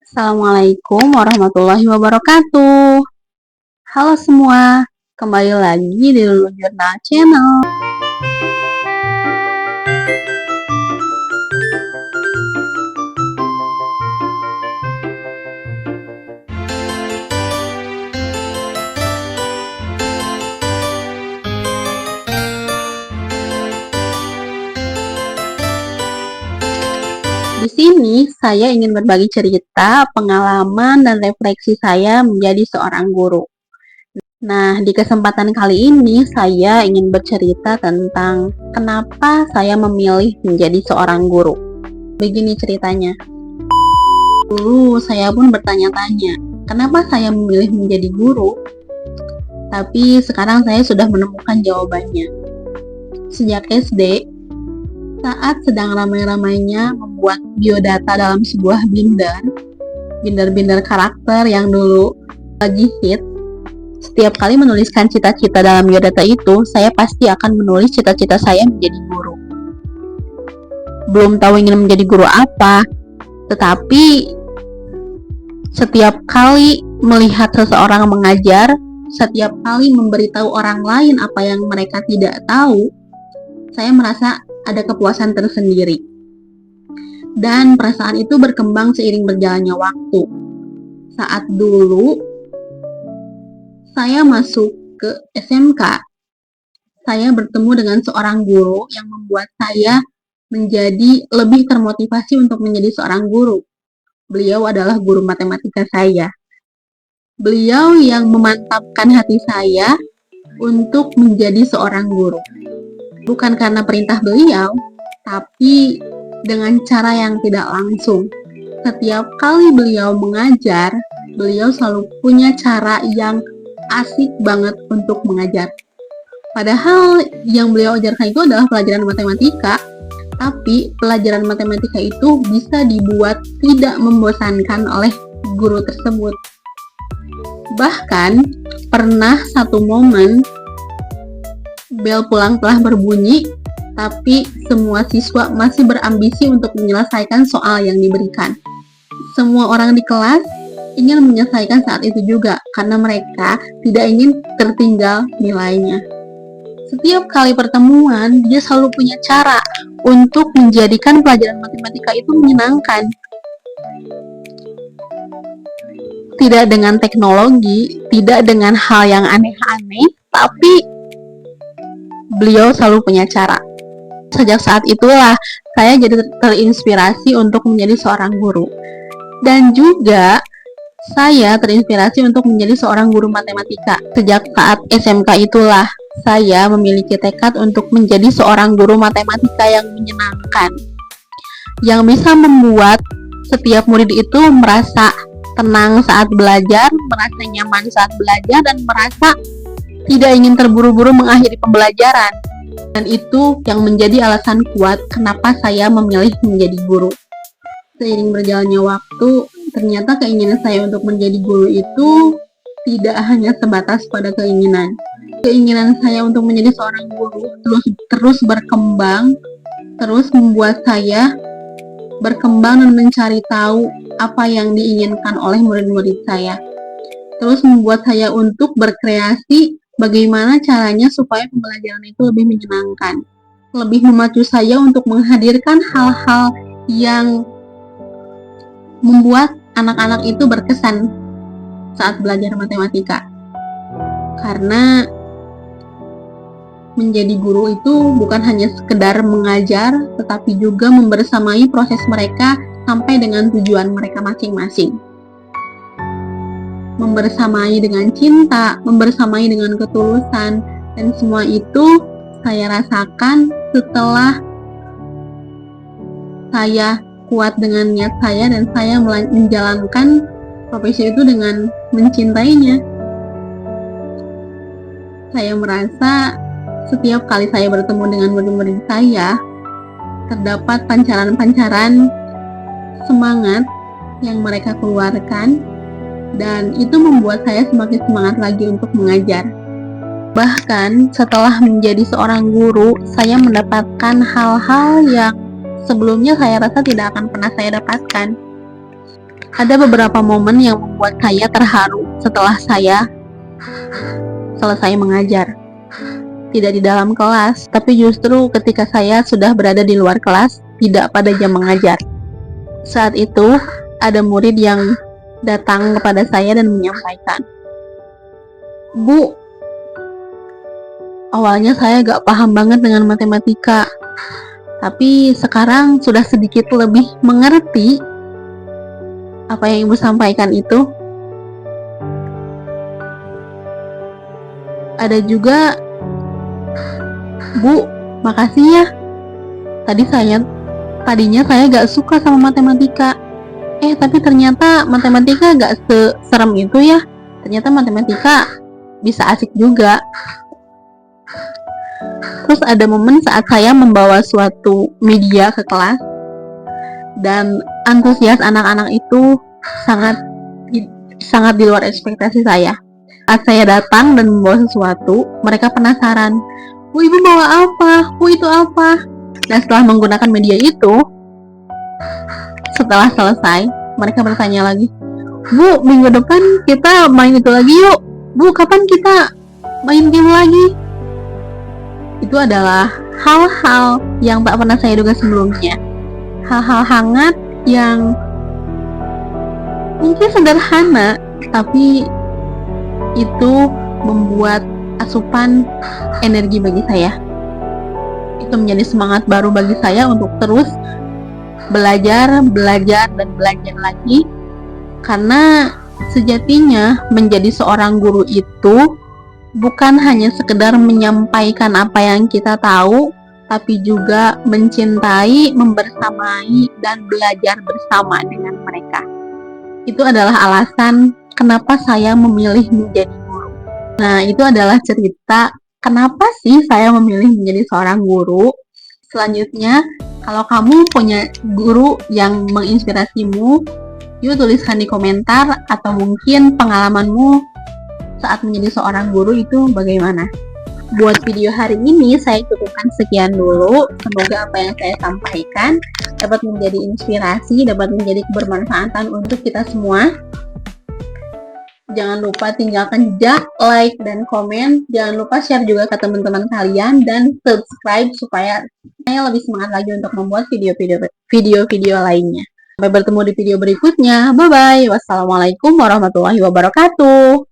Assalamualaikum warahmatullahi wabarakatuh. Halo semua, kembali lagi di Lulu Jurnal Channel. Di sini saya ingin berbagi cerita, pengalaman, dan refleksi saya menjadi seorang guru. Nah, di kesempatan kali ini saya ingin bercerita tentang kenapa saya memilih menjadi seorang guru. Begini ceritanya. Dulu saya pun bertanya-tanya, kenapa saya memilih menjadi guru? Tapi sekarang saya sudah menemukan jawabannya. Sejak SD, saat sedang ramai-ramainya membuat biodata dalam sebuah binder karakter yang dulu lagi hit, setiap kali menuliskan cita-cita dalam biodata itu, saya pasti akan menulis cita-cita saya menjadi guru. Belum tahu ingin menjadi guru apa, tetapi setiap kali melihat seseorang mengajar, setiap kali memberitahu orang lain apa yang mereka tidak tahu, saya merasa ada kepuasan tersendiri. Dan perasaan itu berkembang seiring berjalannya waktu. Saat dulu saya masuk ke SMK, saya bertemu dengan seorang guru yang membuat saya menjadi lebih termotivasi untuk menjadi seorang guru. Beliau adalah guru matematika saya. Beliau yang memantapkan hati saya untuk menjadi seorang guru. Bukan karena perintah beliau, tapi dengan cara yang tidak langsung. Setiap kali beliau mengajar, beliau selalu punya cara yang asik banget untuk mengajar. Padahal yang beliau ajarkan itu adalah pelajaran matematika, tapi pelajaran matematika itu bisa dibuat tidak membosankan oleh guru tersebut. Bahkan pernah satu momen bel pulang telah berbunyi, tapi semua siswa masih berambisi untuk menyelesaikan soal yang diberikan. Semua orang di kelas ingin menyelesaikan saat itu juga, karena mereka tidak ingin tertinggal nilainya. Setiap kali pertemuan, dia selalu punya cara untuk menjadikan pelajaran matematika itu menyenangkan. Tidak dengan teknologi, tidak dengan hal yang aneh-aneh, tapi beliau selalu punya cara. Sejak saat itulah saya jadi terinspirasi untuk menjadi seorang guru. Dan juga saya terinspirasi untuk menjadi seorang guru matematika. Sejak saat SMK itulah saya memiliki tekad untuk menjadi seorang guru matematika yang menyenangkan, yang bisa membuat setiap murid itu merasa tenang saat belajar, merasa nyaman saat belajar, dan merasa tidak ingin terburu-buru mengakhiri pembelajaran. Dan itu yang menjadi alasan kuat kenapa saya memilih menjadi guru. Seiring berjalannya waktu, ternyata keinginan saya untuk menjadi guru itu tidak hanya sebatas pada keinginan. Keinginan saya untuk menjadi seorang guru terus berkembang, terus membuat saya berkembang dan mencari tahu apa yang diinginkan oleh murid-murid saya. Terus membuat saya untuk berkreasi bagaimana caranya supaya pembelajaran itu lebih menyenangkan, lebih memacu saya untuk menghadirkan hal-hal yang membuat anak-anak itu berkesan saat belajar matematika. Karena menjadi guru itu bukan hanya sekedar mengajar, tetapi juga membersamai proses mereka sampai dengan tujuan mereka masing-masing. Membersamai dengan cinta, membersamai dengan ketulusan, dan semua itu saya rasakan setelah saya kuat dengan niat saya dan saya menjalankan profesi itu dengan mencintainya. Saya merasa setiap kali saya bertemu dengan murid-murid saya, terdapat pancaran-pancaran semangat yang mereka keluarkan, dan itu membuat saya semakin semangat lagi untuk mengajar. Bahkan setelah menjadi seorang guru, saya mendapatkan hal-hal yang sebelumnya saya rasa tidak akan pernah saya dapatkan. Ada beberapa momen yang membuat saya terharu setelah saya selesai mengajar. Tidak di dalam kelas, tapi justru ketika saya sudah berada di luar kelas, tidak pada jam mengajar. Saat itu, ada murid yang datang kepada saya dan menyampaikan, "Bu, awalnya saya gak paham banget dengan matematika, tapi sekarang sudah sedikit lebih mengerti apa yang Ibu sampaikan itu." Ada juga, "Bu, makasih ya. Tadinya saya gak suka sama matematika. Tapi ternyata matematika gak serem itu ya. Ternyata matematika bisa asik juga." Terus ada momen saat saya membawa suatu media ke kelas dan antusias anak-anak itu sangat di luar ekspektasi saya. Saat saya datang dan membawa sesuatu, mereka penasaran, "Bu, Ibu bawa apa? Bu, itu apa?" Dan setelah menggunakan media itu, setelah selesai, mereka bertanya lagi, "Bu, minggu depan kita main itu lagi yuk. Bu, kapan kita main game lagi?" Itu adalah hal-hal yang tak pernah saya duga sebelumnya. Hal-hal hangat yang mungkin sederhana, tapi itu membuat asupan energi bagi saya. Itu menjadi semangat baru bagi saya untuk terus belajar dan belajar lagi. Karena sejatinya menjadi seorang guru itu bukan hanya sekedar menyampaikan apa yang kita tahu, tapi juga mencintai, membersamai, dan belajar bersama dengan mereka. Itu adalah alasan kenapa saya memilih menjadi guru. Nah, itu adalah cerita kenapa sih saya memilih menjadi seorang guru. Selanjutnya, kalau kamu punya guru yang menginspirasimu, yuk tuliskan di komentar, atau mungkin pengalamanmu saat menjadi seorang guru itu bagaimana. Buat video hari ini saya cukupkan sekian dulu. Semoga apa yang saya sampaikan dapat menjadi inspirasi, dapat menjadi kebermanfaatan untuk kita semua. Jangan lupa tinggalkan jejak, like, dan komen. Jangan lupa share juga ke teman-teman kalian dan subscribe supaya saya lebih semangat lagi untuk membuat video-video lainnya. Sampai bertemu di video berikutnya. Bye-bye. Wassalamualaikum warahmatullahi wabarakatuh.